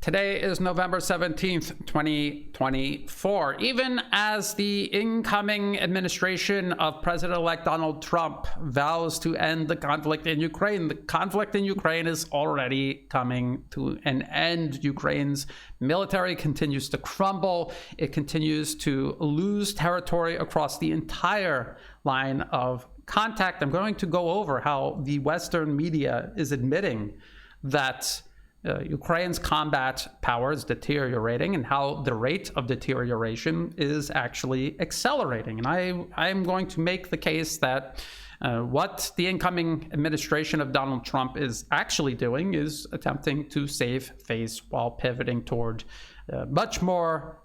Today is November 17th, 2024. Even as the incoming administration of President-elect Donald Trump vows to end the conflict in Ukraine, the conflict in Ukraine is already coming to an end. Ukraine's military continues to crumble. It continues to lose territory across the entire line of contact. I'm going to go over how the Western media is admitting that Ukraine's combat power is deteriorating and how the rate of deterioration is actually accelerating. And I am going to make the case that what the incoming administration of Donald Trump is actually doing is attempting to save face while pivoting toward much more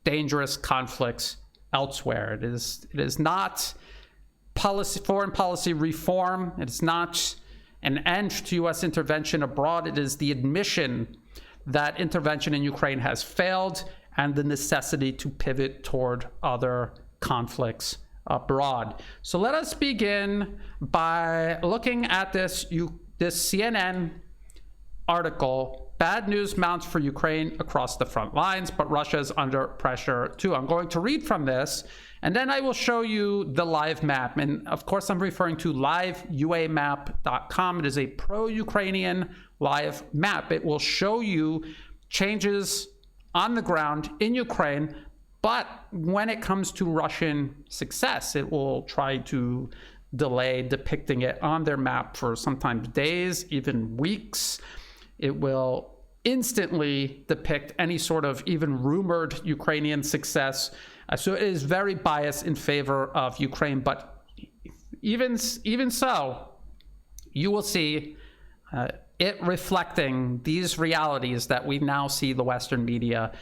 dangerous conflicts elsewhere. It is not foreign policy reform. It is not an end to U.S. intervention abroad. It is the admission that intervention in Ukraine has failed and the necessity to pivot toward other conflicts abroad. So let us begin by looking at this CNN article. Bad news mounts for Ukraine across the front lines, but Russia is under pressure too. I'm going to read from this, and then I will show you the live map. And of course, I'm referring to liveuamap.com. It is a pro-Ukrainian live map. It will show you changes on the ground in Ukraine, but when it comes to Russian success, it will try to delay depicting it on their map for sometimes days, even weeks. It will instantly depict any sort of even rumored Ukrainian success. So it is very biased in favor of Ukraine. But even so, you will see it reflecting these realities that we now see the Western media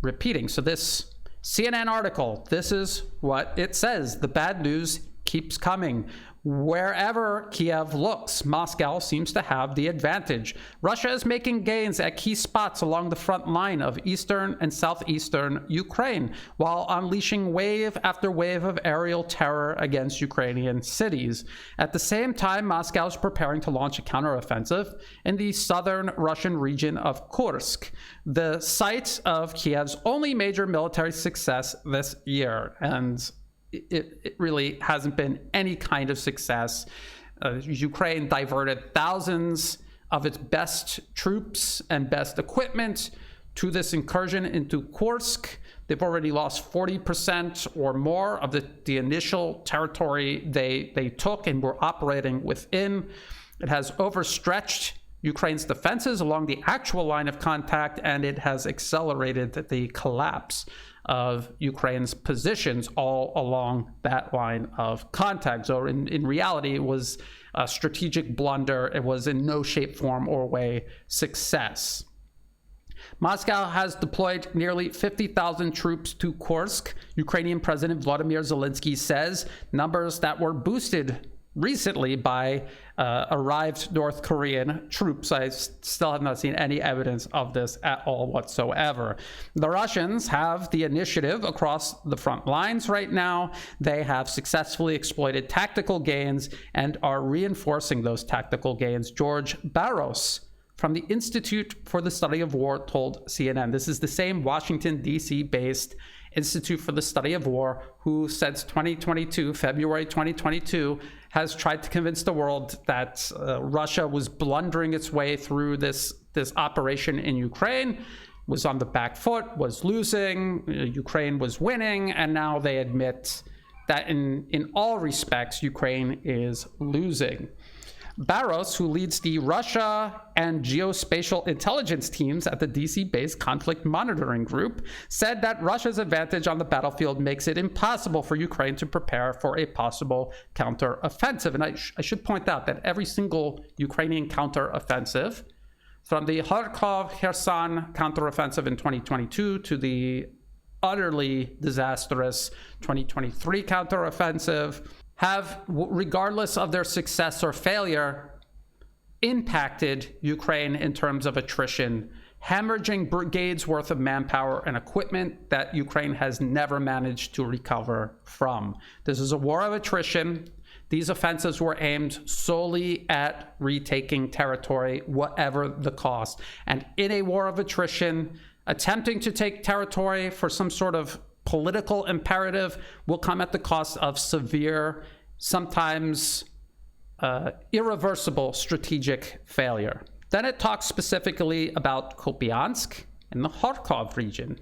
repeating. So this CNN article, this is what it says. The bad news keeps coming. Wherever Kiev looks, Moscow seems to have the advantage. Russia is making gains at key spots along the front line of eastern and southeastern Ukraine, while unleashing wave after wave of aerial terror against Ukrainian cities. At the same time, Moscow is preparing to launch a counteroffensive in the southern Russian region of Kursk, the site of Kiev's only major military success this year. And it really hasn't been any kind of success. Ukraine diverted thousands of its best troops and best equipment to this incursion into Kursk. They've already lost 40% or more of the initial territory they took and were operating within. It has overstretched Ukraine's defenses along the actual line of contact, and it has accelerated the collapse of Ukraine's positions all along that line of contact. So in reality, it was a strategic blunder. It was in no shape, form, or way success. Moscow has deployed nearly 50,000 troops to Kursk. Ukrainian President Vladimir Zelensky says numbers that were boosted recently by arrived North Korean troops. I still have not seen any evidence of this at all whatsoever. The Russians have the initiative across the front lines right now. They have successfully exploited tactical gains and are reinforcing those tactical gains. George Barros from the Institute for the Study of War told CNN. This is the same Washington, D.C. based Institute for the Study of War, who since 2022, February 2022, has tried to convince the world that Russia was blundering its way through this operation in Ukraine, was on the back foot, was losing, Ukraine was winning, and now they admit that in all respects, Ukraine is losing. Barros, who leads the Russia and geospatial intelligence teams at the DC-based conflict monitoring group, said that Russia's advantage on the battlefield makes it impossible for Ukraine to prepare for a possible counteroffensive. And I should point out that every single Ukrainian counteroffensive, from the Kharkov, Kherson counteroffensive in 2022 to the utterly disastrous 2023 counteroffensive, have, regardless of their success or failure, impacted Ukraine in terms of attrition, hemorrhaging brigades worth of manpower and equipment that Ukraine has never managed to recover from. This is a war of attrition. These offensives were aimed solely at retaking territory, whatever the cost. And in a war of attrition, attempting to take territory for some sort of political imperative will come at the cost of severe, sometimes irreversible strategic failure. Then it talks specifically about Kupiansk in the Kharkov region.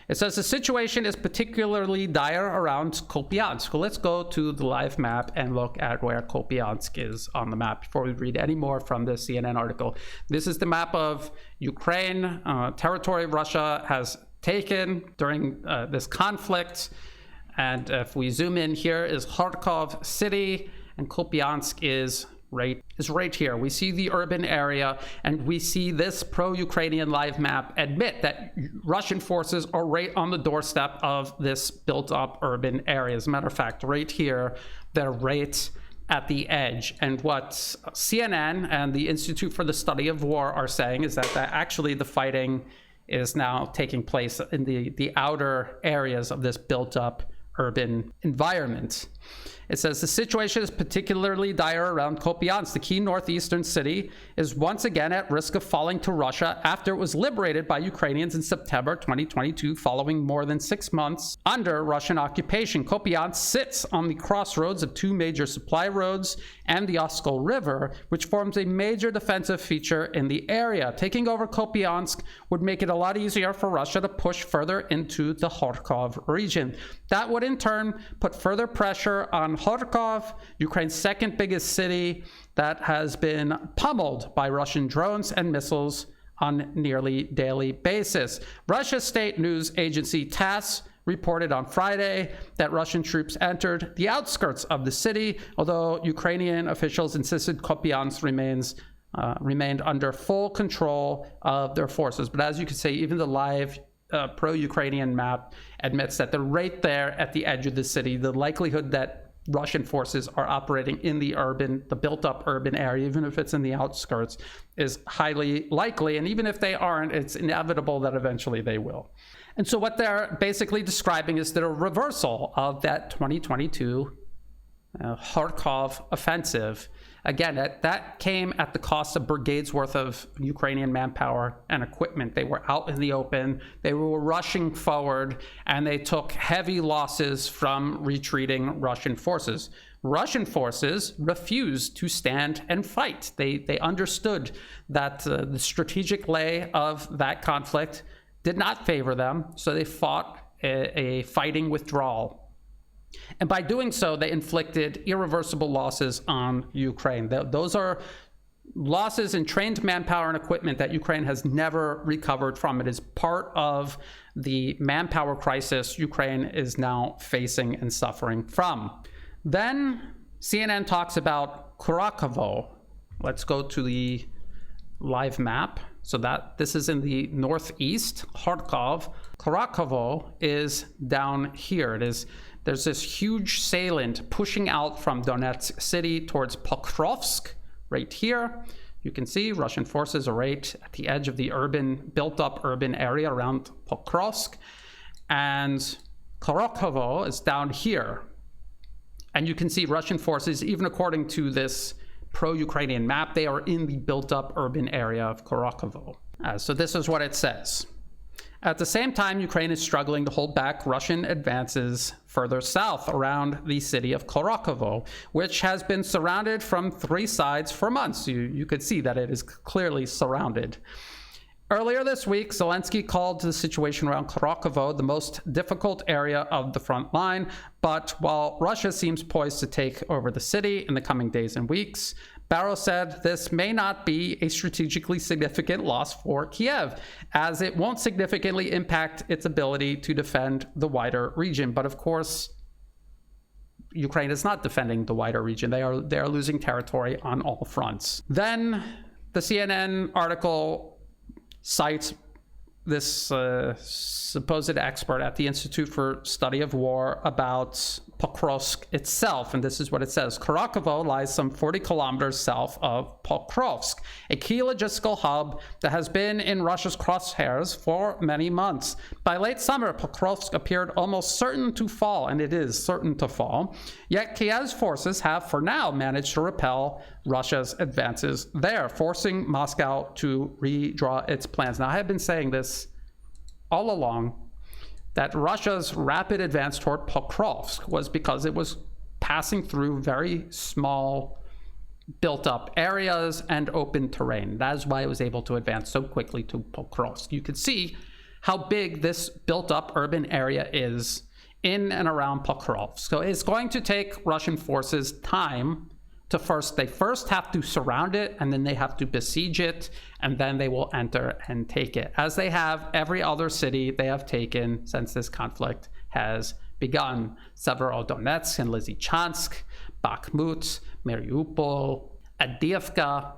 It says the situation is particularly dire around Kupiansk. Let's go to the live map and look at where Kupiansk is on the map before we read any more from this CNN article. This is the map of Ukraine, territory Russia has taken during this conflict. And if we zoom in, here is Kharkov city, and Kupiansk is right here. We see the urban area, and we see this pro-Ukrainian live map admit that Russian forces are right on the doorstep of this built-up urban area. As a matter of fact, right here, they're right at the edge. And what CNN and the Institute for the Study of War are saying is that actually the fighting is now taking place in the outer areas of this built-up urban environment. It says the situation is particularly dire around Kupiansk. The key northeastern city is once again at risk of falling to Russia after it was liberated by Ukrainians in September 2022, following more than 6 months under Russian occupation. Kupiansk sits on the crossroads of two major supply roads and the Oskol River, which forms a major defensive feature in the area. Taking over Kupiansk would make it a lot easier for Russia to push further into the Kharkov region. That would in turn put further pressure on Kharkov, Ukraine's second biggest city, that has been pummeled by Russian drones and missiles on nearly daily basis. Russia's state news agency TASS reported on Friday that Russian troops entered the outskirts of the city, although Ukrainian officials insisted Kupiansk remained under full control of their forces. But as you can see, even the live pro-Ukrainian map admits that they're right there at the edge of the city. The likelihood that Russian forces are operating in the built-up urban area, even if it's in the outskirts, is highly likely. And even if they aren't, it's inevitable that eventually they will. And so what they're basically describing is the reversal of that 2022 Kharkov offensive. Again, that came at the cost of brigades worth of Ukrainian manpower and equipment. They were out in the open, they were rushing forward, and they took heavy losses from retreating Russian forces. Russian forces refused to stand and fight. They understood that the strategic lay of that conflict did not favor them, so they fought a fighting withdrawal. And by doing so, they inflicted irreversible losses on Ukraine. Those are losses in trained manpower and equipment that Ukraine has never recovered from. It is part of the manpower crisis Ukraine is now facing and suffering from. Then CNN talks about Kurakhove. Let's go to the live map. So that this is in the northeast, Kharkov. Kurakhove is down here. There's this huge salient pushing out from Donetsk City towards Pokrovsk, right here. You can see Russian forces are right at the edge of the built-up urban area around Pokrovsk. And Kurakhove is down here. And you can see Russian forces, even according to this pro-Ukrainian map, they are in the built-up urban area of Kurakhove. So this is what it says. At the same time, Ukraine is struggling to hold back Russian advances further south around the city of Kurakhove, which has been surrounded from three sides for months. You could see that it is clearly surrounded. Earlier this week, Zelensky called the situation around Kurakhove the most difficult area of the front line. But while Russia seems poised to take over the city in the coming days and weeks, Barrow said this may not be a strategically significant loss for Kiev, as it won't significantly impact its ability to defend the wider region. But of course, Ukraine is not defending the wider region. They are losing territory on all fronts. Then the CNN article cites this supposed expert at the Institute for Study of War about Pokrovsk itself. And this is what it says. Kurakhove lies some 40 kilometers south of Pokrovsk, a key logistical hub that has been in Russia's crosshairs for many months. By late summer, Pokrovsk appeared almost certain to fall, and it is certain to fall. Yet Kiev's forces have, for now, managed to repel Russia's advances there, forcing Moscow to redraw its plans. Now, I have been saying this all along, that Russia's rapid advance toward Pokrovsk was because it was passing through very small, built-up areas and open terrain. That is why it was able to advance so quickly to Pokrovsk. You could see how big this built-up urban area is in and around Pokrovsk. So it's going to take Russian forces time to they first have to surround it, and then they have to besiege it, and then they will enter and take it, as they have every other city they have taken since this conflict has begun. Severodonetsk and Lysychansk, Bakhmut, Mariupol, Avdiivka,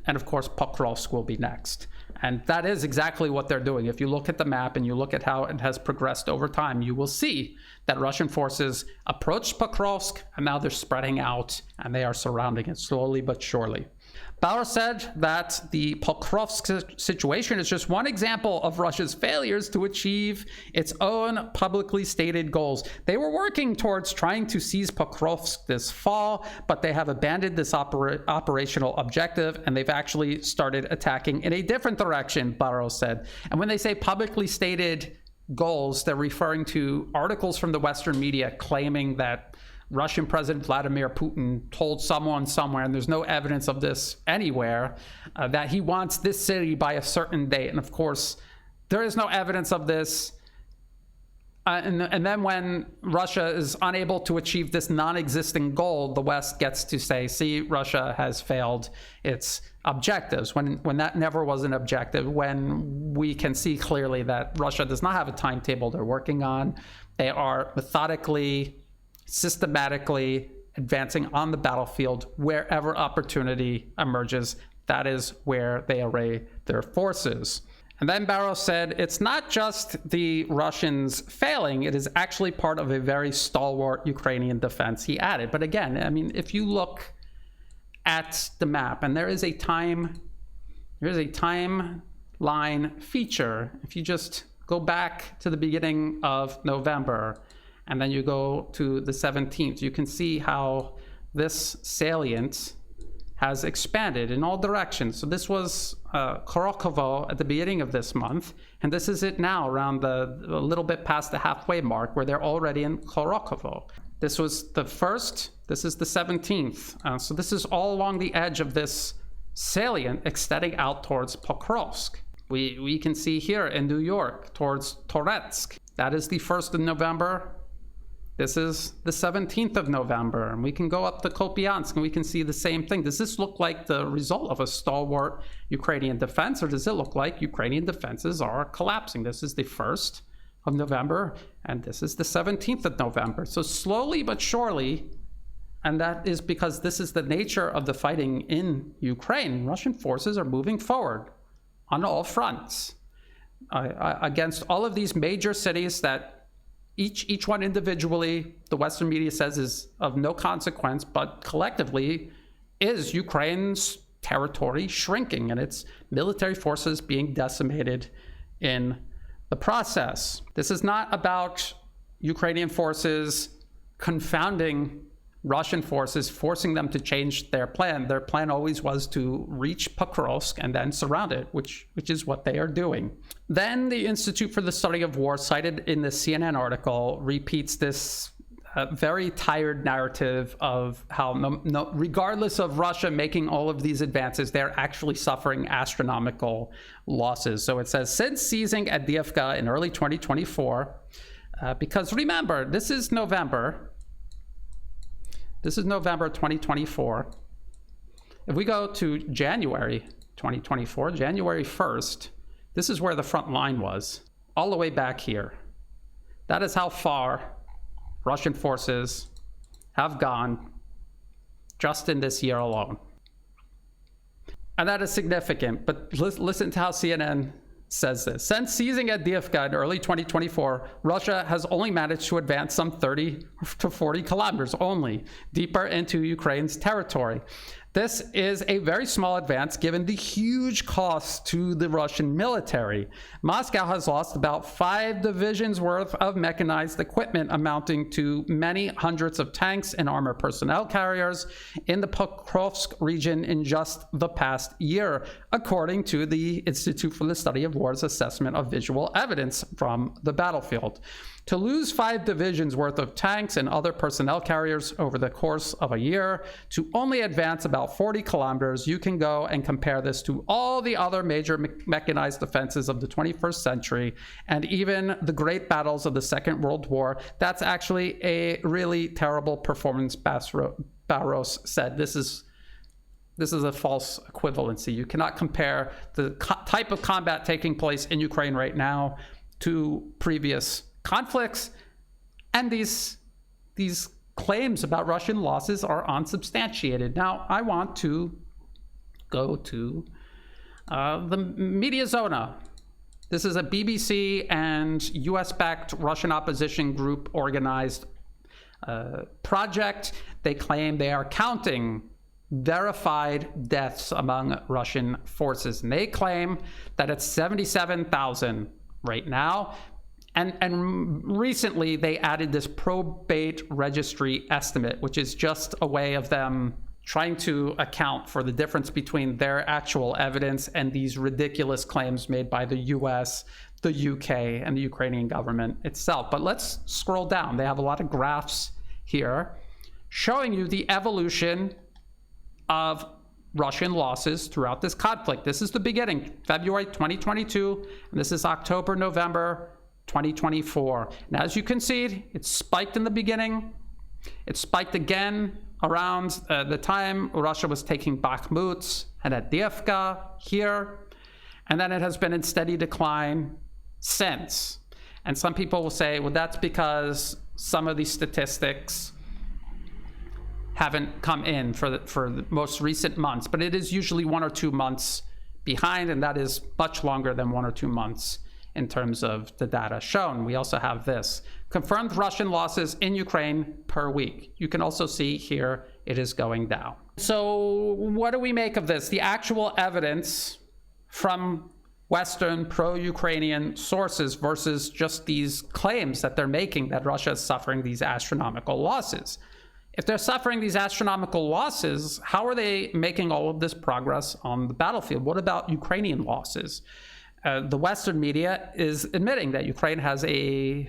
and of course Pokrovsk will be next. And that is exactly what they're doing. If you look at the map and you look at how it has progressed over time, you will see that Russian forces approached Pokrovsk, and now they're spreading out and they are surrounding it slowly but surely. Bauer said that the Pokrovsk situation is just one example of Russia's failures to achieve its own publicly stated goals. They were working towards trying to seize Pokrovsk this fall, but they have abandoned this operational objective, and they've actually started attacking in a different direction, Bauer said. And when they say publicly stated goals, they're referring to articles from the Western media claiming that Russian President Vladimir Putin told someone somewhere, and there's no evidence of this anywhere, that he wants this city by a certain date. And of course, there is no evidence of this. And then when Russia is unable to achieve this non-existing goal, the West gets to say, see, Russia has failed its objectives, when that never was an objective, when we can see clearly that Russia does not have a timetable they're working on. They are methodically, systematically advancing on the battlefield wherever opportunity emerges. That is where they array their forces. And then Barrow said, it's not just the Russians failing, it is actually part of a very stalwart Ukrainian defense, he added. But again, I mean, if you look at the map, and there is a timeline feature, if you just go back to the beginning of November, and then you go to the 17th, you can see how this salient has expanded in all directions. So this was Kurakhove at the beginning of this month, and this is it now around a little bit past the halfway mark, where they're already in Kurakhove. This was the first, this is the 17th. So this is all along the edge of this salient extending out towards Pokrovsk. We can see here in New York towards Toretsk. That is the 1st of November. This is the 17th of November, and we can go up to Kupiansk and we can see the same thing. Does this look like the result of a stalwart Ukrainian defense, or does it look like Ukrainian defenses are collapsing? This is the 1st of November, and this is the 17th of November. So slowly but surely, and that is because this is the nature of the fighting in Ukraine, Russian forces are moving forward on all fronts against all of these major cities that each one individually, the Western media says, is of no consequence, but collectively is Ukraine's territory shrinking and its military forces being decimated in the process. This is not about Ukrainian forces confounding Russian forces, forcing them to change their plan. Their plan always was to reach Pokrovsk and then surround it, which is what they are doing. Then the Institute for the Study of War, cited in the CNN article, repeats this very tired narrative of how regardless of Russia making all of these advances, they're actually suffering astronomical losses. So it says, since seizing Avdiivka in early 2024, because remember, this is November 2024. If we go to January 2024, January 1st, this is where the front line was, all the way back here. That is how far Russian forces have gone just in this year alone. And that is significant, but listen to how CNN says this. Since seizing Avdiivka in early 2024, Russia has only managed to advance some 30 to 40 kilometers only deeper into Ukraine's territory. This is a very small advance given the huge cost to the Russian military. Moscow has lost about 5 divisions worth of mechanized equipment, amounting to many hundreds of tanks and armored personnel carriers in the Pokrovsk region in just the past year, according to the Institute for the Study of War's assessment of visual evidence from the battlefield. To lose 5 divisions worth of tanks and other personnel carriers over the course of a year, to only advance about 40 kilometers, you can go and compare this to all the other major mechanized defenses of the 21st century and even the great battles of the Second World War. That's actually a really terrible performance, Barros said. This is a false equivalency. You cannot compare the type of combat taking place in Ukraine right now to previous conflicts, and these claims about Russian losses are unsubstantiated. Now, I want to go to the Media Zona. This is a BBC and US-backed Russian opposition group organized project. They claim they are counting verified deaths among Russian forces, and they claim that it's 77,000 right now. And recently they added this probate registry estimate, which is just a way of them trying to account for the difference between their actual evidence and these ridiculous claims made by the US, the UK, and the Ukrainian government itself. But let's scroll down. They have a lot of graphs here showing you the evolution of Russian losses throughout this conflict. This is the beginning, February 2022, and this is October, November 2024. And as you can see, it spiked in the beginning. It spiked again around the time Russia was taking Bakhmut and Avdiivka here. And then it has been in steady decline since. And some people will say, well, that's because some of these statistics haven't come in for the most recent months. But it is usually 1 or 2 months behind, and that is much longer than 1 or 2 months in terms of the data shown. We also have this. Confirmed Russian losses in Ukraine per week. You can also see here it is going down. So what do we make of this? The actual evidence from Western pro-Ukrainian sources versus just these claims that they're making that Russia is suffering these astronomical losses. If they're suffering these astronomical losses, how are they making all of this progress on the battlefield? What about Ukrainian losses? The Western media is admitting that Ukraine has a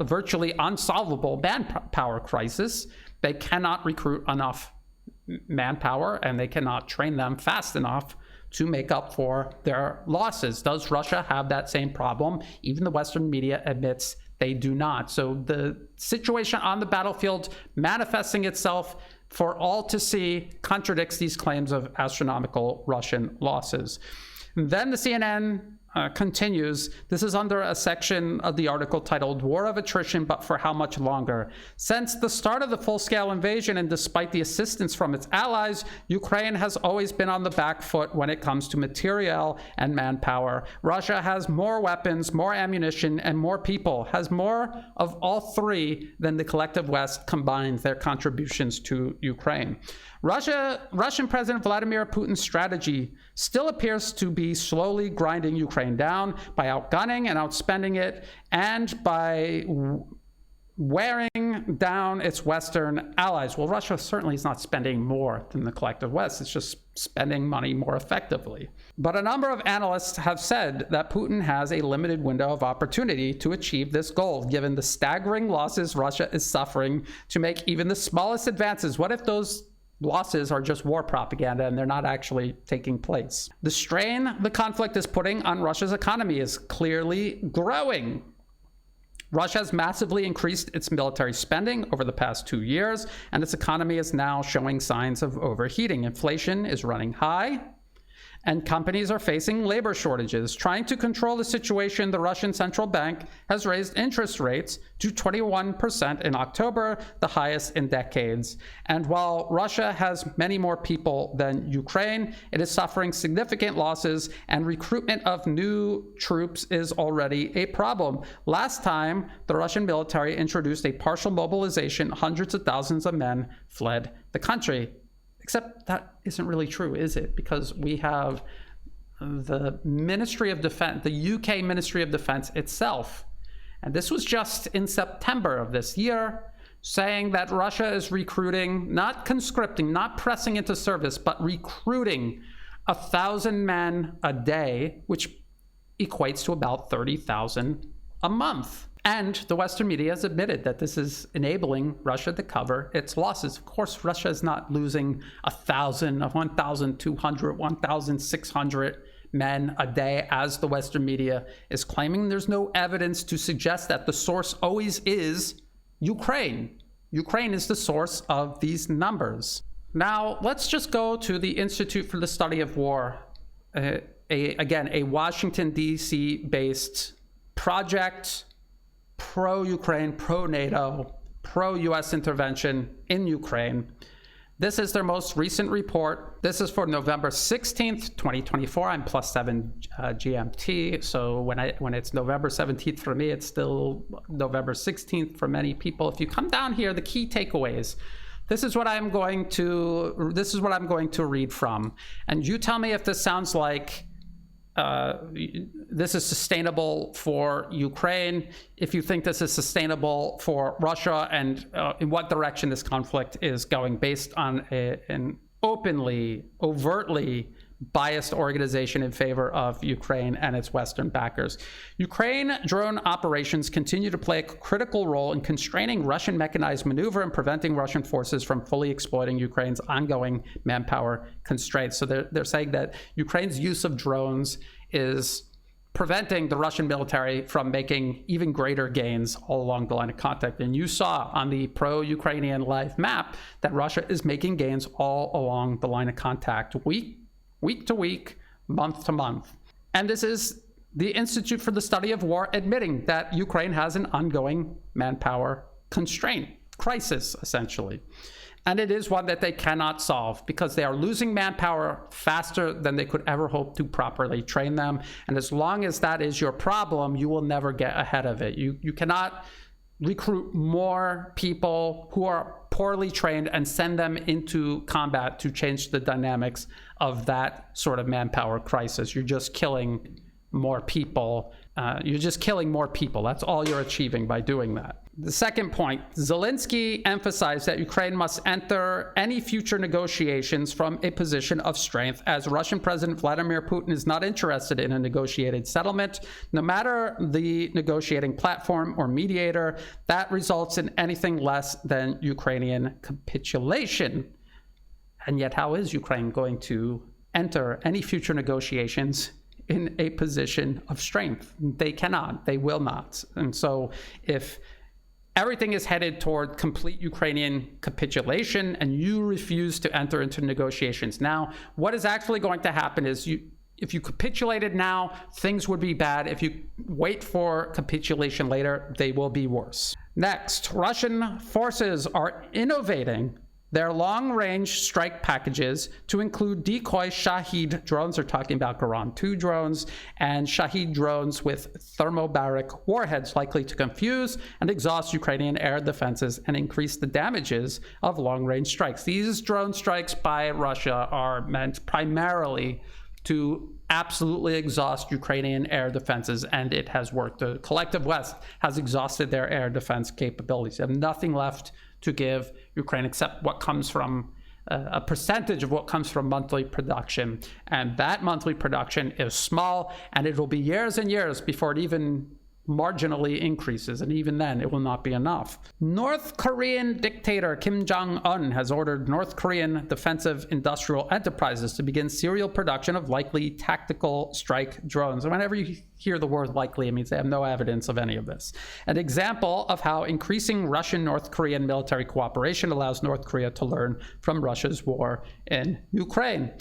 virtually unsolvable manpower crisis. They cannot recruit enough manpower, and they cannot train them fast enough to make up for their losses. Does Russia have that same problem? Even the Western media admits they do not. So the situation on the battlefield manifesting itself for all to see contradicts these claims of astronomical Russian losses. Then the CNN continues. This is under a section of the article titled War of Attrition, but for how much longer? Since the start of the full-scale invasion, and despite the assistance from its allies, Ukraine has always been on the back foot when it comes to materiel and manpower. Russia has more weapons, more ammunition, and more people, has more of all three than the collective West combined their contributions to Ukraine. Russian President Vladimir Putin's strategy still appears to be slowly grinding Ukraine down by outgunning and outspending it, and by wearing down its Western allies. Well, Russia certainly is not spending more than the collective West. It's just spending money more effectively. But a number of analysts have said that Putin has a limited window of opportunity to achieve this goal, given the staggering losses Russia is suffering to make even the smallest advances. What if those losses are just war propaganda and they're not actually taking place? The strain the conflict is putting on Russia's economy is clearly growing. Russia has massively increased its military spending over the past 2 years, and its economy is now showing signs of overheating. Inflation is running high, and companies are facing labor shortages. Trying to control the situation, the Russian central bank has raised interest rates to 21% in October, the highest in decades. And while Russia has many more people than Ukraine, it is suffering significant losses, and recruitment of new troops is already a problem. Last time the Russian military introduced a partial mobilization, hundreds of thousands of men fled the country. Except that isn't really true, is it? Because we have the Ministry of Defense, the UK Ministry of Defense itself, and this was just in September of this year, saying that Russia is recruiting, not conscripting, not pressing into service, but recruiting 1,000 men a day, which equates to about 30,000 a month. And the Western media has admitted that this is enabling Russia to cover its losses. Of course, Russia is not losing 1,000, 1,200, 1,600 men a day, as the Western media is claiming. There's no evidence to suggest that. The source always is Ukraine. Ukraine is the source of these numbers. Now, let's just go to the Institute for the Study of War, again, a Washington, D.C. based project, pro-Ukraine, pro-NATO, pro-US intervention in Ukraine. This is their most recent report. This is for November 16th, 2024. I'm +7 GMT. So when it's November 17th for me, it's still November 16th for many people. If you come down here, the key takeaways. This is what I'm going to read from. And you tell me if this sounds like this is sustainable for Ukraine, if you think this is sustainable for Russia, and in what direction this conflict is going based on an openly, overtly biased organization in favor of Ukraine and its Western backers. Ukraine drone operations continue to play a critical role in constraining Russian mechanized maneuver and preventing Russian forces from fully exploiting Ukraine's ongoing manpower constraints. So they're saying that Ukraine's use of drones is preventing the Russian military from making even greater gains all along the line of contact. And you saw on the pro-Ukrainian live map that Russia is making gains all along the line of contact, week to week, month to month. And this is the Institute for the Study of War admitting that Ukraine has an ongoing manpower constraint, crisis, essentially. And it is one that they cannot solve because they are losing manpower faster than they could ever hope to properly train them. And as long as that is your problem, you will never get ahead of it. You cannot recruit more people who are poorly trained and send them into combat to change the dynamics of that sort of manpower crisis. You're just killing more people. That's all you're achieving by doing that. The second point, Zelensky emphasized that Ukraine must enter any future negotiations from a position of strength, as Russian President Vladimir Putin is not interested in a negotiated settlement, no matter the negotiating platform or mediator, that results in anything less than Ukrainian capitulation. And yet, how is Ukraine going to enter any future negotiations in a position of strength? They cannot, they will not. And so if everything is headed toward complete Ukrainian capitulation and you refuse to enter into negotiations now, what is actually going to happen is if you capitulated now, things would be bad. If you wait for capitulation later, they will be worse. Next, Russian forces are innovating their long-range strike packages to include decoy Shahid drones, they're talking about Garan 2 drones, and Shahid drones with thermobaric warheads likely to confuse and exhaust Ukrainian air defenses and increase the damages of long-range strikes. These drone strikes by Russia are meant primarily to absolutely exhaust Ukrainian air defenses, and it has worked. The collective West has exhausted their air defense capabilities. They have nothing left to give Ukraine except what comes from a percentage of what comes from monthly production. And that monthly production is small, and it will be years and years before it even marginally increases, and even then it will not be enough. North Korean dictator Kim Jong-un has ordered North Korean defensive industrial enterprises to begin serial production of likely tactical strike drones. And whenever you hear the word likely, it means they have no evidence of any of this. An example of how increasing Russian-North Korean military cooperation allows North Korea to learn from Russia's war in Ukraine.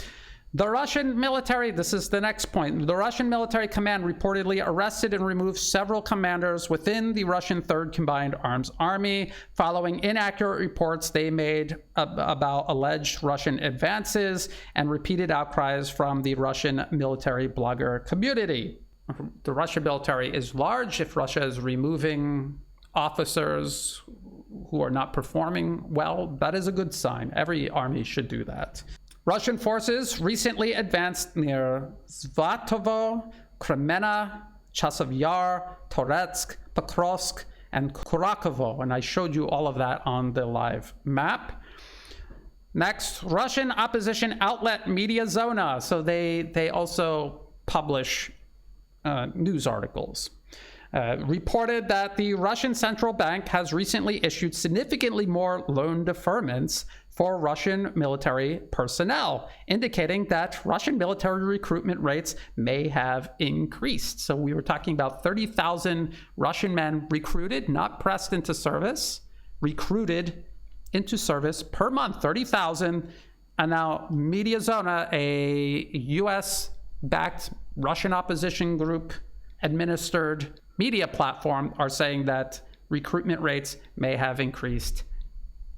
The Russian military, this is the next point, the Russian military command reportedly arrested and removed several commanders within the Russian Third Combined Arms Army following inaccurate reports they made about alleged Russian advances and repeated outcries from the Russian military blogger community. The Russian military is large. If Russia is removing officers who are not performing well, that is a good sign. Every army should do that. Russian forces recently advanced near Svatovo, Kremena, Chasiv Yar, Toretsk, Pokrovsk, and Kurakhove, and I showed you all of that on the live map. Next, Russian opposition outlet Media Zona. So they also publish news articles. Reported that the Russian central bank has recently issued significantly more loan deferments for Russian military personnel, indicating that Russian military recruitment rates may have increased. So we were talking about 30,000 Russian men recruited, not pressed into service, recruited into service per month, 30,000. And now Media Zona, a US-backed Russian opposition group administered media platform, are saying that recruitment rates may have increased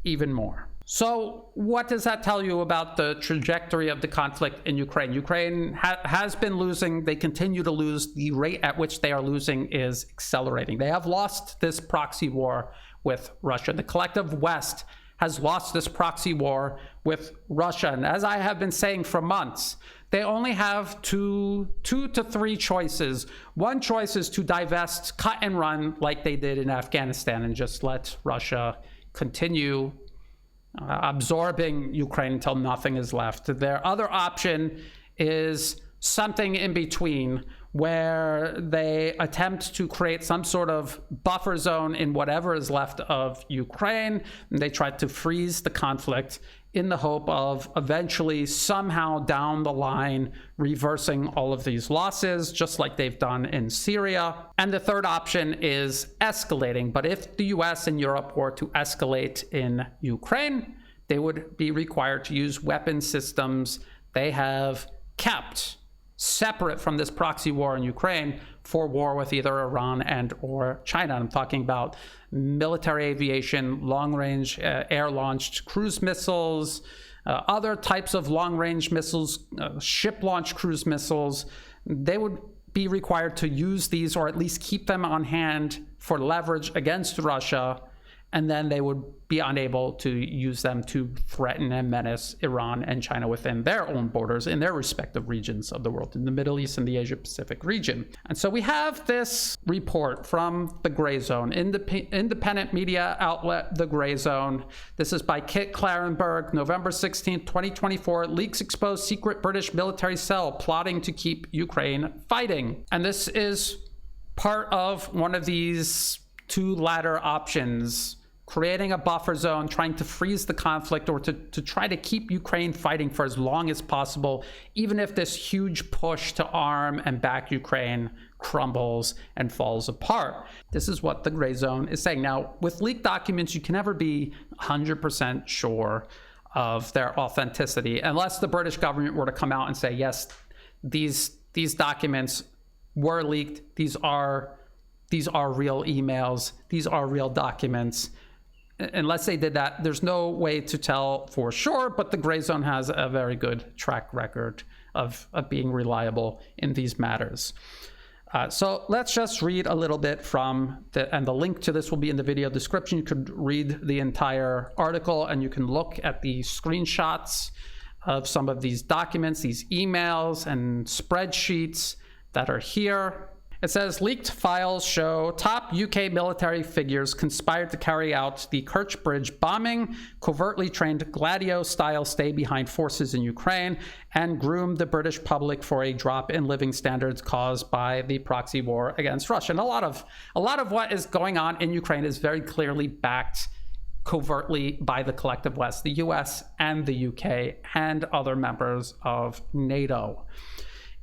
even more. So what does that tell you about the trajectory of the conflict in Ukraine? Ukraine has been losing. They continue to lose. The rate at which they are losing is accelerating. They have lost this proxy war with Russia. The collective West has lost this proxy war with Russia. And as I have been saying for months, they only have two to three choices. One choice is to divest, cut and run like they did in Afghanistan and just let Russia continue absorbing Ukraine until nothing is left. Their other option is something in between, where they attempt to create some sort of buffer zone in whatever is left of Ukraine. And they try to freeze the conflict in the hope of eventually somehow down the line reversing all of these losses, just like they've done in Syria. And the third option is escalating. But if the US and Europe were to escalate in Ukraine, they would be required to use weapon systems they have kept separate from this proxy war in Ukraine for war with either Iran and or China. I'm talking about military aviation, long-range air-launched cruise missiles, other types of long-range missiles, ship-launched cruise missiles. They would be required to use these, or at least keep them on hand for leverage against Russia, and then they would be unable to use them to threaten and menace Iran and China within their own borders in their respective regions of the world, in the Middle East and the Asia Pacific region. And so we have this report from the Gray Zone, independent media outlet, the Gray Zone. This is by Kit Clarenberg, November 16, 2024. Leaks expose secret British military cell plotting to keep Ukraine fighting. And this is part of one of these two latter options, creating a buffer zone, trying to freeze the conflict, or to try to keep Ukraine fighting for as long as possible, even if this huge push to arm and back Ukraine crumbles and falls apart. This is what the Gray Zone is saying. Now, with leaked documents, you can never be 100% sure of their authenticity, unless the British government were to come out and say, yes, these documents were leaked, these are real emails, these are real documents. Unless they did that, there's no way to tell for sure, but the Gray Zone has a very good track record of being reliable in these matters. So let's just read a little bit from and the link to this will be in the video description. You could read the entire article and you can look at the screenshots of some of these documents, these emails and spreadsheets that are here. It says, leaked files show top UK military figures conspired to carry out the Kerch Bridge bombing, covertly trained Gladio-style stay-behind forces in Ukraine, and groomed the British public for a drop in living standards caused by the proxy war against Russia. And a lot of what is going on in Ukraine is very clearly backed covertly by the collective West, the US and the UK, and other members of NATO.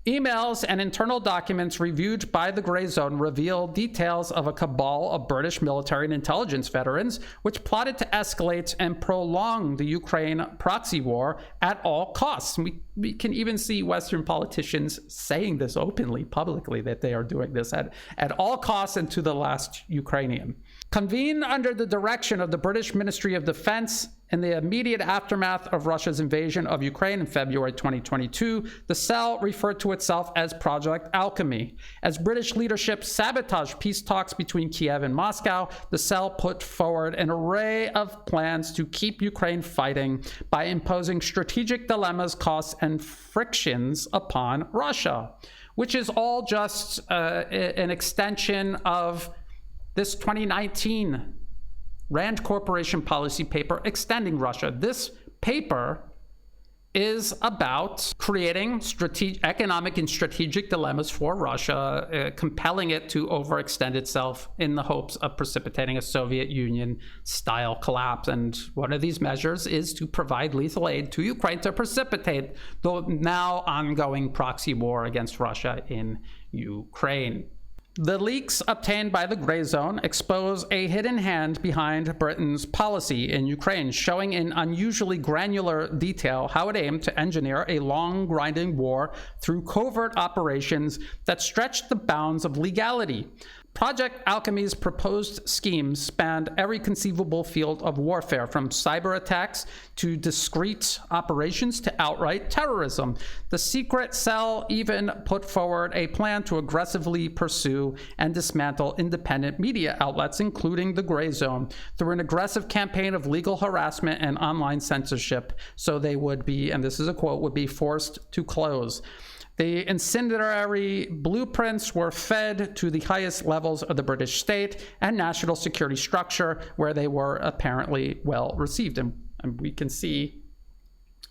Emails and internal documents reviewed by the Grey Zone reveal details of a cabal of British military and intelligence veterans which plotted to escalate and prolong the Ukraine proxy war at all costs. We can even see Western politicians saying this openly, publicly, that they are doing this at all costs and to the last Ukrainian. Convened under the direction of the British Ministry of Defense in the immediate aftermath of Russia's invasion of Ukraine in February 2022, the cell referred to itself as Project Alchemy. As British leadership sabotaged peace talks between Kiev and Moscow, the cell put forward an array of plans to keep Ukraine fighting by imposing strategic dilemmas, costs, and frictions upon Russia, which is all just an extension of this 2019 Rand Corporation policy paper extending Russia. This paper is about creating economic and strategic dilemmas for Russia, compelling it to overextend itself in the hopes of precipitating a Soviet Union-style collapse. And one of these measures is to provide lethal aid to Ukraine to precipitate the now ongoing proxy war against Russia in Ukraine. The leaks obtained by the Grey Zone expose a hidden hand behind Britain's policy in Ukraine, showing in unusually granular detail how it aimed to engineer a long, grinding war through covert operations that stretched the bounds of legality. Project Alchemy's proposed schemes spanned every conceivable field of warfare, from cyber attacks to discrete operations to outright terrorism. The secret cell even put forward a plan to aggressively pursue and dismantle independent media outlets, including the Grey Zone, through an aggressive campaign of legal harassment and online censorship, so they would be, and this is a quote, would be forced to close. The incendiary blueprints were fed to the highest levels of the British state and national security structure, where they were apparently well received. And we can see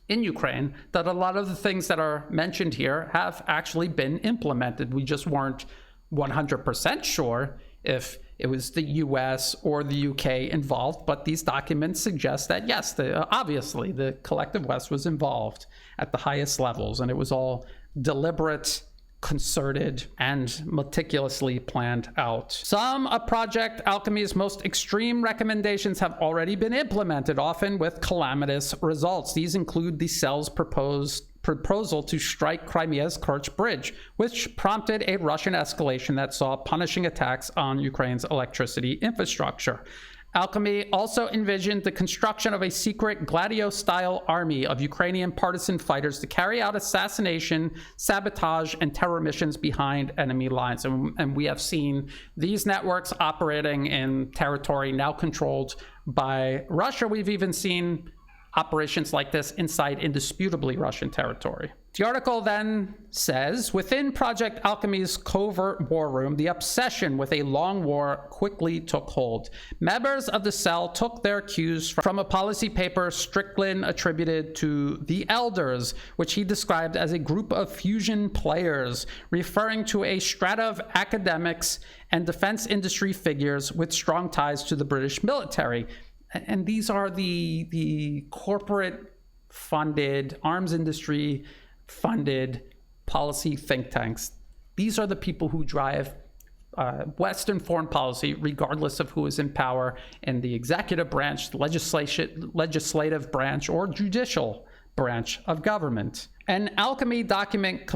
in Ukraine that a lot of the things that are mentioned here have actually been implemented. We just weren't 100% sure if it was the US or the UK involved, but these documents suggest that yes, obviously the collective West was involved at the highest levels, and it was all deliberate, concerted, and meticulously planned out. Some of Project Alchemy's most extreme recommendations have already been implemented, often with calamitous results. These include the cell's proposal to strike Crimea's Kerch Bridge, which prompted a Russian escalation that saw punishing attacks on Ukraine's electricity infrastructure. Alchemy also envisioned the construction of a secret Gladio-style army of Ukrainian partisan fighters to carry out assassination, sabotage, and terror missions behind enemy lines. And we have seen these networks operating in territory now controlled by Russia. We've even seen operations like this inside indisputably Russian territory. The article then says, within Project Alchemy's covert war room, the obsession with a long war quickly took hold. Members of the cell took their cues from a policy paper Strickland attributed to the Elders, which he described as a group of fusion players, referring to a strata of academics and defense industry figures with strong ties to the British military. And these are the corporate funded, arms industry funded policy think tanks. These are the people who drive Western foreign policy, regardless of who is in power in the executive branch, legislative branch, or judicial branch of government. An Alchemy document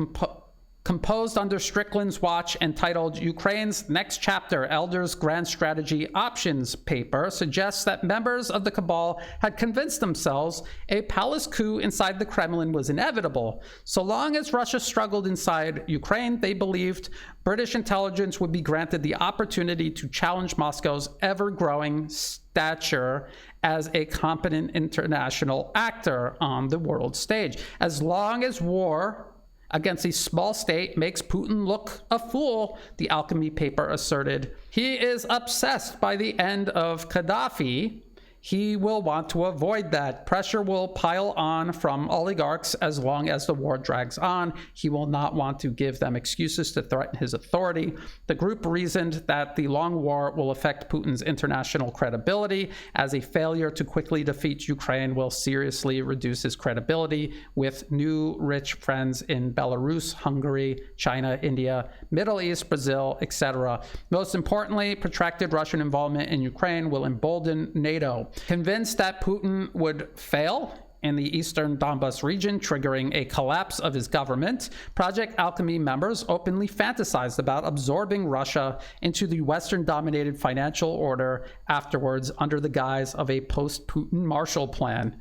composed under Strickland's watch, entitled Ukraine's Next Chapter, Elders' Grand Strategy Options paper, suggests that members of the cabal had convinced themselves a palace coup inside the Kremlin was inevitable. So long as Russia struggled inside Ukraine, they believed British intelligence would be granted the opportunity to challenge Moscow's ever-growing stature as a competent international actor on the world stage. As long as war against a small state makes Putin look a fool, the Alchemy paper asserted. He is obsessed by the end of Gaddafi. he will want to avoid that. Pressure will pile on from oligarchs as long as the war drags on. He will not want to give them excuses to threaten his authority. The group reasoned that the long war will affect Putin's international credibility, as a failure to quickly defeat Ukraine will seriously reduce his credibility with new rich friends in Belarus, Hungary, China, India, Middle East, Brazil, etc. Most importantly, protracted Russian involvement in Ukraine will embolden NATO. Convinced that Putin would fail in the eastern Donbas region, triggering a collapse of his government, Project Alchemy members openly fantasized about absorbing Russia into the Western-dominated financial order afterwards under the guise of a post-Putin Marshall Plan.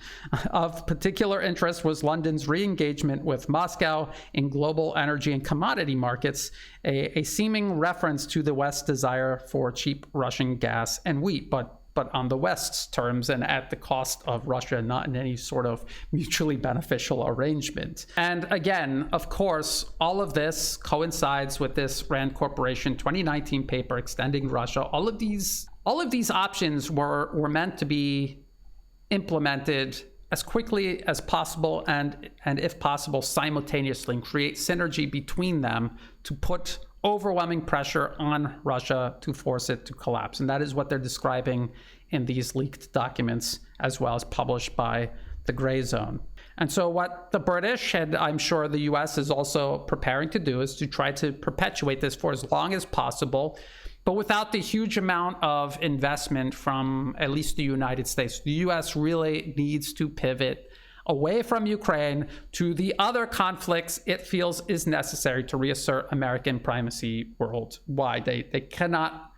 Of particular interest was London's re-engagement with Moscow in global energy and commodity markets, a seeming reference to the West's desire for cheap Russian gas and wheat, but on the West's terms and at the cost of Russia, not in any sort of mutually beneficial arrangement. And again, of course, all of this coincides with this Rand Corporation 2019 paper extending Russia. All of these options were meant to be implemented as quickly as possible and if possible simultaneously, and create synergy between them to put overwhelming pressure on Russia to force it to collapse. And that is what they're describing in these leaked documents, as well as published by the Gray Zone. And so what the British, and I'm sure the US is also preparing to do, is to try to perpetuate this for as long as possible, but without the huge amount of investment from at least the United States. The US really needs to pivot away from Ukraine to the other conflicts it feels is necessary to reassert American primacy worldwide. They cannot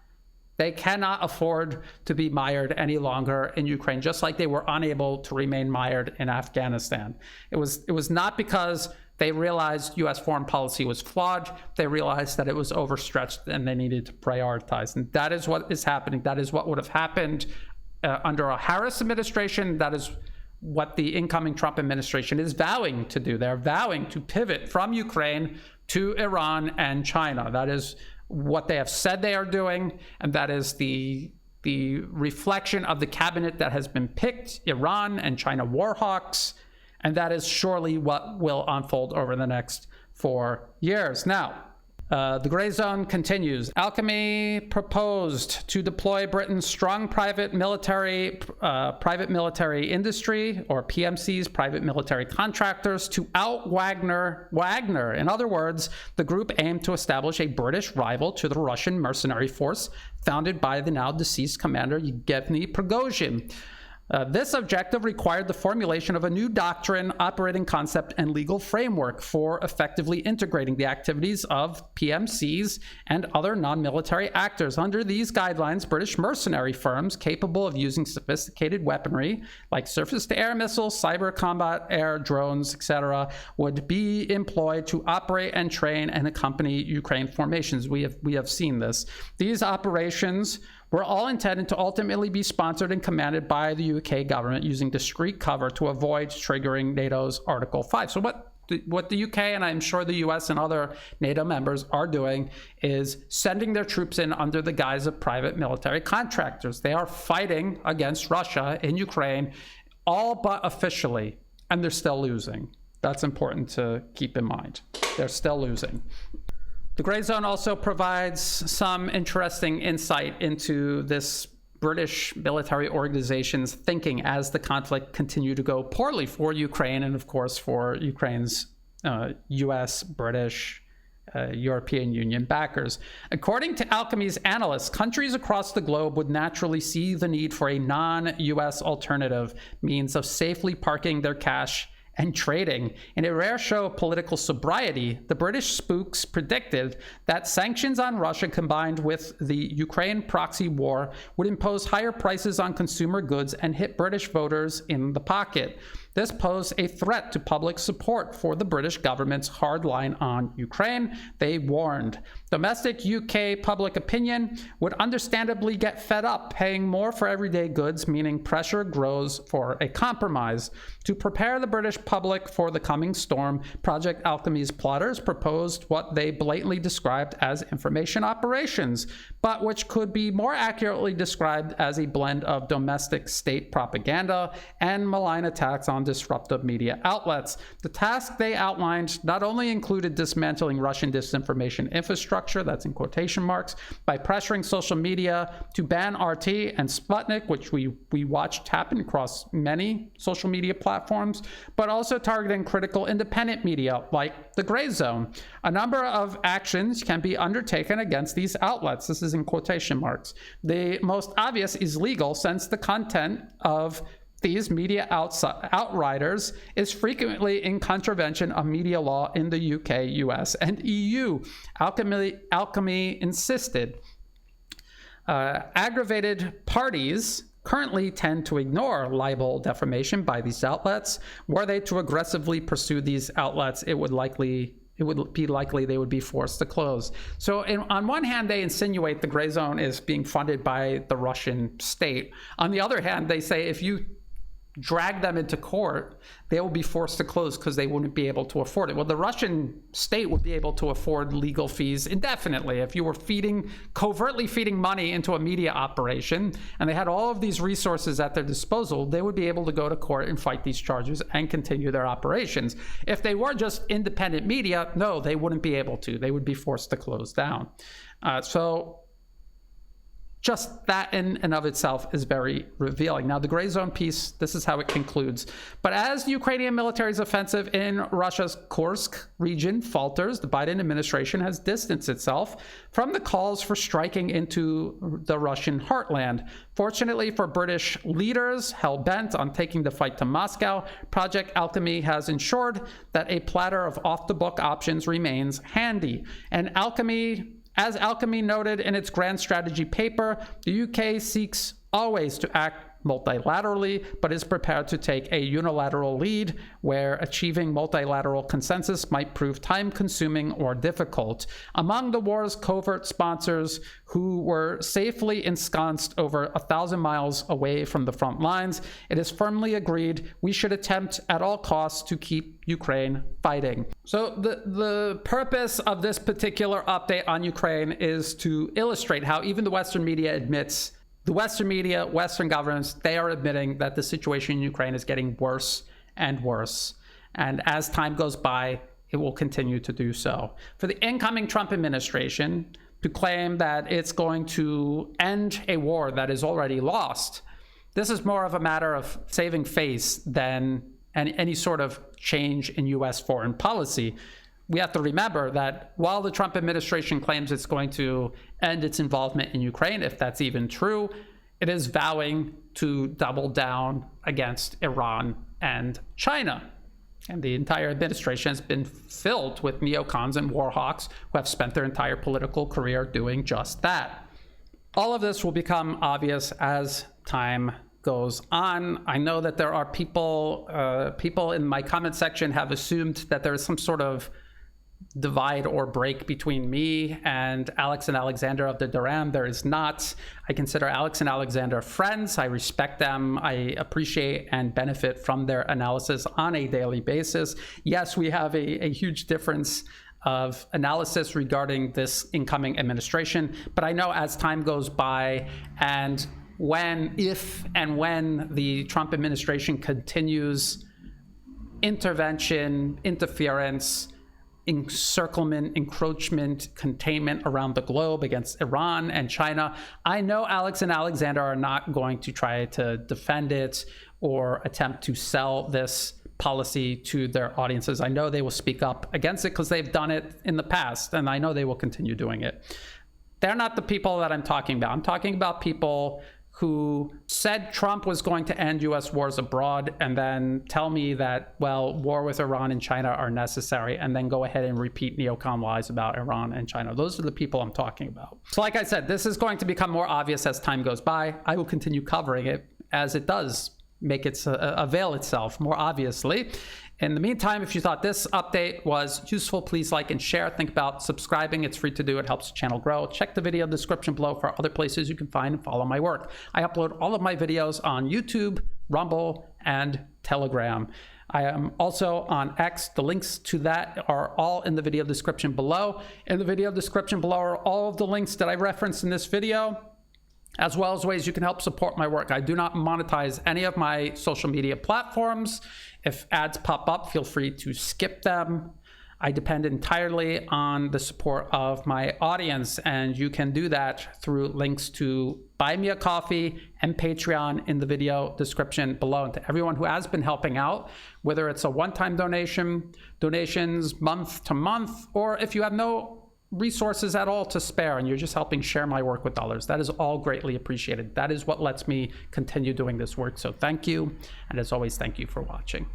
afford to be mired any longer in Ukraine, just like they were unable to remain mired in Afghanistan. It was not because they realized US foreign policy was flawed. They realized that it was overstretched and they needed to prioritize. And that is what is happening. That is what would have happened under a Harris administration. That is what the incoming Trump administration is vowing to do. They're vowing to pivot from Ukraine to Iran and China. That is what they have said they are doing, and that is the reflection of the cabinet that has been picked, Iran and China war hawks, and that is surely what will unfold over the next 4 years. Now, the Gray Zone continues. Alchemy proposed to deploy Britain's strong private military industry, or PMCs, private military contractors, to out-Wagner. In other words, the group aimed to establish a British rival to the Russian mercenary force founded by the now deceased commander Yevgeny Prigozhin. This objective required the formulation of a new doctrine, operating concept, and legal framework for effectively integrating the activities of PMCs and other non-military actors. Under these guidelines, British mercenary firms capable of using sophisticated weaponry like surface-to-air missiles, cyber combat, air, drones, etc., would be employed to operate and train and accompany Ukraine formations. We have seen this. These operations were all intended to ultimately be sponsored and commanded by the UK government using discreet cover to avoid triggering NATO's Article 5. So what the UK, and I'm sure the US and other NATO members are doing, is sending their troops in under the guise of private military contractors. They are fighting against Russia in Ukraine, all but officially, and they're still losing. That's important to keep in mind. They're still losing. The Gray Zone also provides some interesting insight into this British military organization's thinking as the conflict continued to go poorly for Ukraine and, of course, for Ukraine's US, British, European Union backers. According to Alchemy's analysts, countries across the globe would naturally see the need for a non-US alternative means of safely parking their cash and trading. In a rare show of political sobriety, the British spooks predicted that sanctions on Russia combined with the Ukraine proxy war would impose higher prices on consumer goods and hit British voters in the pocket. This posed a threat to public support for the British government's hard line on Ukraine. They warned. Domestic UK public opinion would understandably get fed up paying more for everyday goods, meaning pressure grows for a compromise. To prepare the British public for the coming storm, Project Alchemy's plotters proposed what they blatantly described as information operations, but which could be more accurately described as a blend of domestic state propaganda and malign attacks on disruptive media outlets. The task they outlined not only included dismantling Russian disinformation infrastructure, that's in quotation marks, by pressuring social media to ban RT and Sputnik, which we watched happen across many social media platforms, but also targeting critical independent media like the Gray Zone. A number of actions can be undertaken against these outlets. This is in quotation marks. The most obvious is legal, since the content of these media outriders is frequently in contravention of media law in the UK, US, and EU. Alchemy insisted. Aggravated parties currently tend to ignore libel defamation by these outlets. Were they to aggressively pursue these outlets, it would be likely they would be forced to close. So on one hand, they insinuate the Gray Zone is being funded by the Russian state. On the other hand, they say if you drag them into court, they will be forced to close because they wouldn't be able to afford it. Well, the Russian state would be able to afford legal fees indefinitely. If you were covertly feeding money into a media operation, and they had all of these resources at their disposal, they would be able to go to court and fight these charges and continue their operations. If they were just independent media, no, they wouldn't be able to. They would be forced to close down. So just that in and of itself is very revealing. Now, the Gray Zone piece, this is how it concludes. But as the Ukrainian military's offensive in Russia's Kursk region falters, the Biden administration has distanced itself from the calls for striking into the Russian heartland. Fortunately for British leaders hell-bent on taking the fight to Moscow, Project Alchemy has ensured that a platter of off-the-book options remains handy. And as Alchemy noted in its grand strategy paper, the UK seeks always to act multilaterally, but is prepared to take a unilateral lead where achieving multilateral consensus might prove time-consuming or difficult. Among the war's covert sponsors, who were safely ensconced over 1,000 miles away from the front lines, it is firmly agreed we should attempt at all costs to keep Ukraine fighting. So the purpose of this particular update on Ukraine is to illustrate how even the Western media admits, the Western media, Western governments, they are admitting that the situation in Ukraine is getting worse and worse. And as time goes by, it will continue to do so. For the incoming Trump administration to claim that it's going to end a war that is already lost, this is more of a matter of saving face than any sort of change in U.S. foreign policy. We have to remember that while the Trump administration claims it's going to end its involvement in Ukraine, if that's even true, it is vowing to double down against Iran and China. And the entire administration has been filled with neocons and war hawks who have spent their entire political career doing just that. All of this will become obvious as time goes on. I know that there are people in my comment section have assumed that there is some sort of divide or break between me and Alex and Alexander of the Duran. There is not. I consider Alex and Alexander friends. I respect them. I appreciate and benefit from their analysis on a daily basis. Yes, we have a huge difference of analysis regarding this incoming administration, but I know as time goes by and if and when the Trump administration continues intervention, interference, encirclement, encroachment, containment around the globe against Iran and China, I know Alex and Alexander are not going to try to defend it or attempt to sell this policy to their audiences. I know they will speak up against it because they've done it in the past, and I know they will continue doing it. They're not the people that I'm talking about. I'm talking about people who said Trump was going to end U.S. wars abroad and then tell me that, well, war with Iran and China are necessary, and then go ahead and repeat neocon lies about Iran and China. Those are the people I'm talking about. So like I said, this is going to become more obvious as time goes by. I will continue covering it as it does make it avail itself more obviously. In the meantime, if you thought this update was useful, please like and share. Think about subscribing. It's free to do. It helps the channel grow. Check the video description below for other places you can find and follow my work. I upload all of my videos on YouTube, Rumble, and Telegram. I am also on X. The links to that are all in the video description below. In the video description below are all of the links that I referenced in this video, as well as ways you can help support my work. I do not monetize any of my social media platforms. If ads pop up, feel free to skip them. I depend entirely on the support of my audience, and you can do that through links to Buy Me a Coffee and Patreon in the video description below. And to everyone who has been helping out, whether it's a one-time donation, donations month to month, or if you have no resources at all to spare and you're just helping share my work with others, that is all greatly appreciated. That is what lets me continue doing this work. So thank you. And as always, thank you for watching.